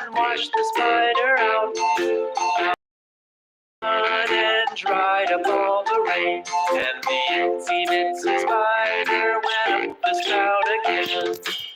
and washed the spider out. And dried up all the rain, and the itsy bitsy spider went up the spout again.